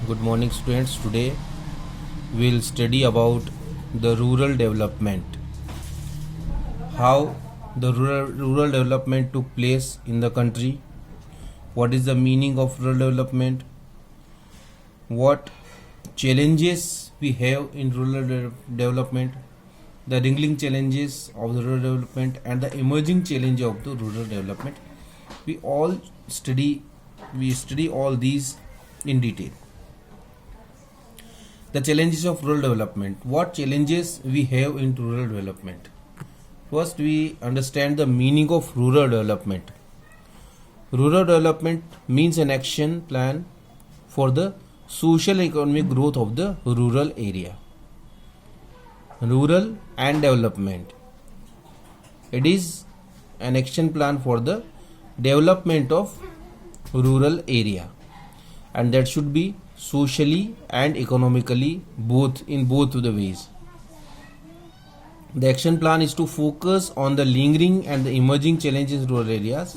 Good morning students. Today we'll study about the rural development. How the rural development took place in the country. What is the meaning of rural development? What challenges we have in rural development, the wrinkling challenges of the rural development and the emerging challenge of the rural development. We study all these in detail. The challenges of rural development. What challenges we have in rural development? First, we understand the meaning of rural development. Rural development means an action plan for the social and economic growth of the rural area. Rural and development. It is an action plan for the development of rural area, and that should be socially and economically in both the ways. The action plan is to focus on the lingering and the emerging challenges in rural areas.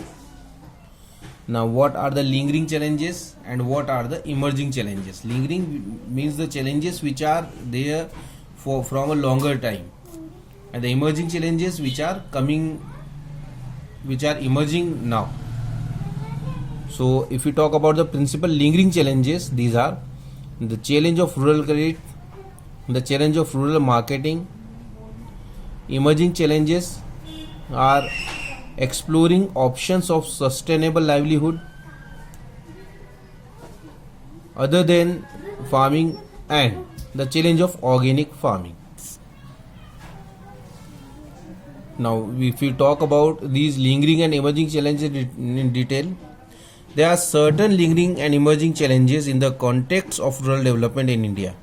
Now, what are the lingering challenges and what are the emerging challenges? Lingering means the challenges which are there from a longer time, and the emerging challenges which are emerging now. So, if we talk about the principal lingering challenges, these are the challenge of rural credit, the challenge of rural marketing. Emerging challenges are exploring options of sustainable livelihood other than farming, and the challenge of organic farming. Now, if we talk about these lingering and emerging challenges in detail, there are certain lingering and emerging challenges in the context of rural development in India.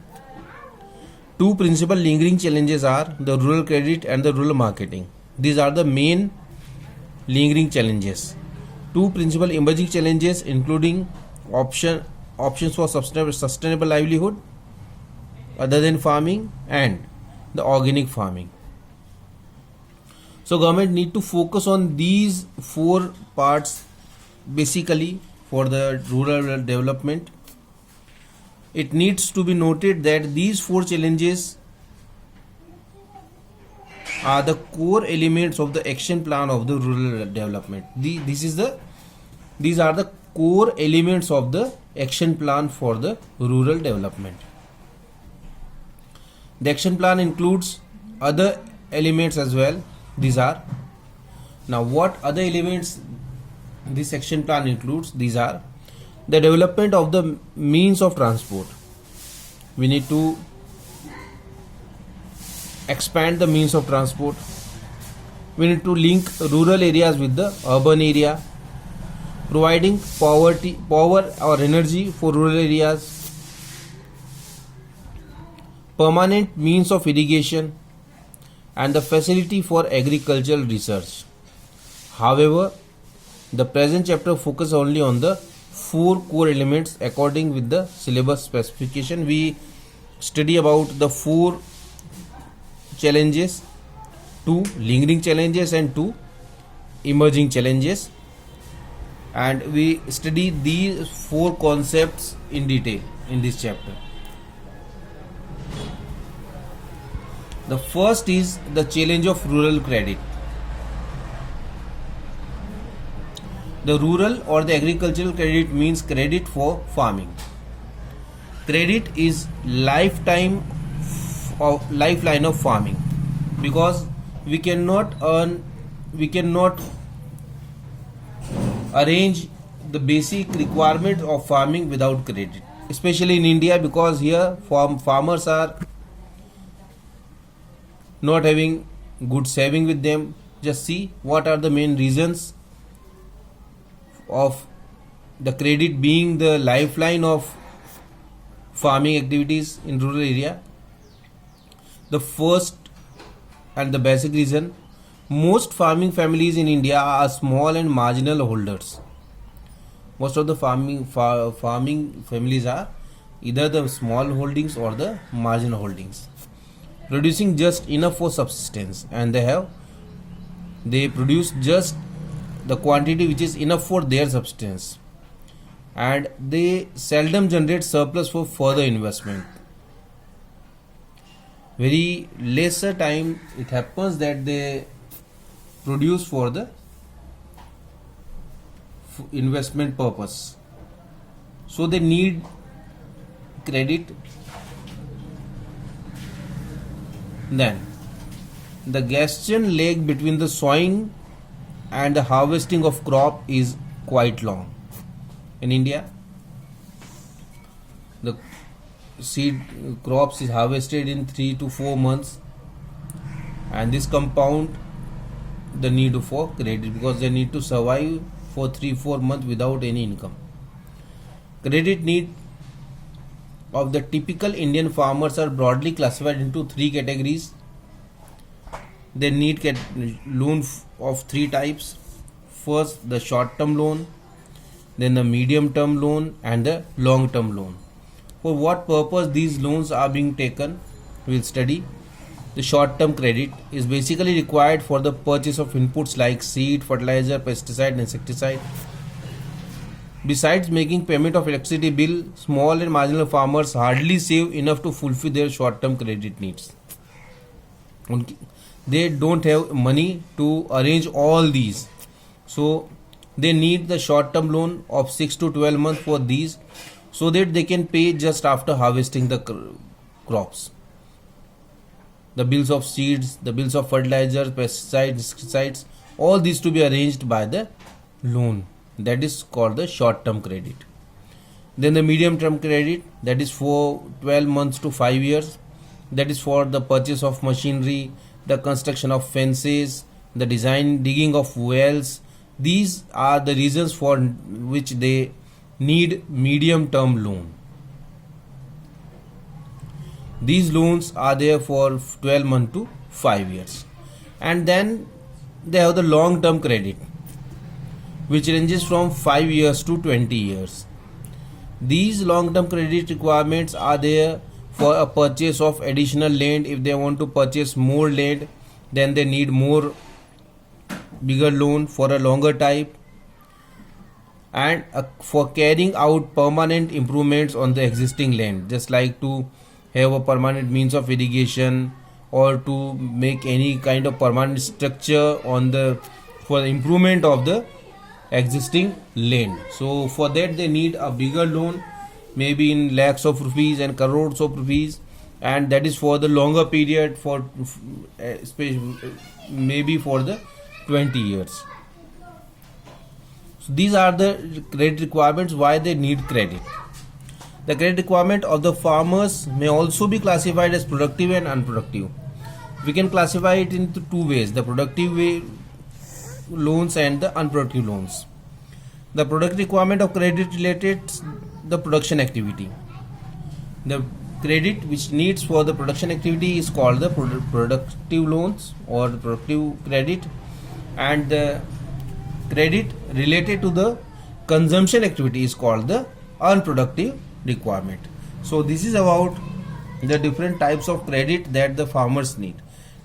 Two principal lingering challenges are the rural credit and the rural marketing. These are the main lingering challenges. Two principal emerging challenges including options for sustainable livelihood other than farming and the organic farming. So government need to focus on these four parts basically for the rural development. It needs to be noted that these four challenges are the core elements of the action plan of the rural development. These are the core elements of the action plan for the rural development. The action plan includes other elements as well. These are, now what other elements this action plan includes? These are the development of the means of transport. We need to expand the means of transport. We need to link rural areas with the urban area, providing power or energy for rural areas, permanent means of irrigation, and the facility for agricultural research. However, the present chapter focuses only on the four core elements according with the syllabus specification. We study about the four challenges, two lingering challenges and two emerging challenges, and we study these four concepts in detail in this chapter. The first is the challenge of rural credit. The rural or the agricultural credit means credit for farming. Credit is lifeline of farming, because we cannot arrange the basic requirement of farming without credit, especially in India, because here farmers are not having good saving with them. Just see what are the main reasons of the credit being the lifeline of farming activities in rural area. The first and the basic reason, most farming families in India are small and marginal holders. Most of the farming families are either the small holdings or the marginal holdings, producing just enough for subsistence, and they produce just the quantity which is enough for their substance. and they seldom generate surplus for further investment. Very lesser time it happens that they produce for the investment purpose, so they need credit. Then the gestation lag between the sowing and the harvesting of crop is quite long. In India, the seed crops is harvested in 3 to 4 months, and this compound the need for credit because they need to survive for 3-4 months without any income. Credit need of the typical Indian farmers are broadly classified into 3 categories. They need loan of 3 types. First, the short term loan, then the medium term loan, and the long term loan. For what purpose these loans are being taken, we will study. The short term credit is basically required for the purchase of inputs like seed, fertilizer, pesticide, insecticide. Besides making payment of electricity bill, small and marginal farmers hardly save enough to fulfill their short term credit needs. They don't have money to arrange all these, so they need the short term loan of 6 to 12 months for these, so that they can pay just after harvesting the crops. The bills of seeds, the bills of fertilizers, pesticides, insecticides, all these to be arranged by the loan. That is called the short term credit. Then the medium term credit, that is for 12 months to 5 years. That is for the purchase of machinery, the construction of fences, the digging of wells. These are the reasons for which they need medium term loan. These loans are there for 12 months to 5 years. And then they have the long term credit, which ranges from 5 years to 20 years. These long term credit requirements are there for a purchase of additional land. If they want to purchase more land, then they need more bigger loan for a longer type, and for carrying out permanent improvements on the existing land, just like to have a permanent means of irrigation or to make any kind of permanent structure on the for the improvement of the existing land. So for that they need a bigger loan, maybe in lakhs of rupees and crores of rupees, and that is for the longer period, for maybe for the 20 years. So these are the credit requirements why they need credit. The credit requirement of the farmers may also be classified as productive and unproductive. We can classify it into 2 ways: the productive way loans and the unproductive loans. The product requirement of credit related the production activity. The credit which needs for the production activity is called the productive loans or the productive credit, and the credit related to the consumption activity is called the unproductive requirement. So this is about the different types of credit that the farmers need.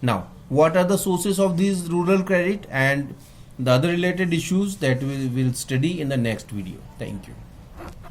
Now, what are the sources of these rural credit and the other related issues that we will study in the next video. Thank you.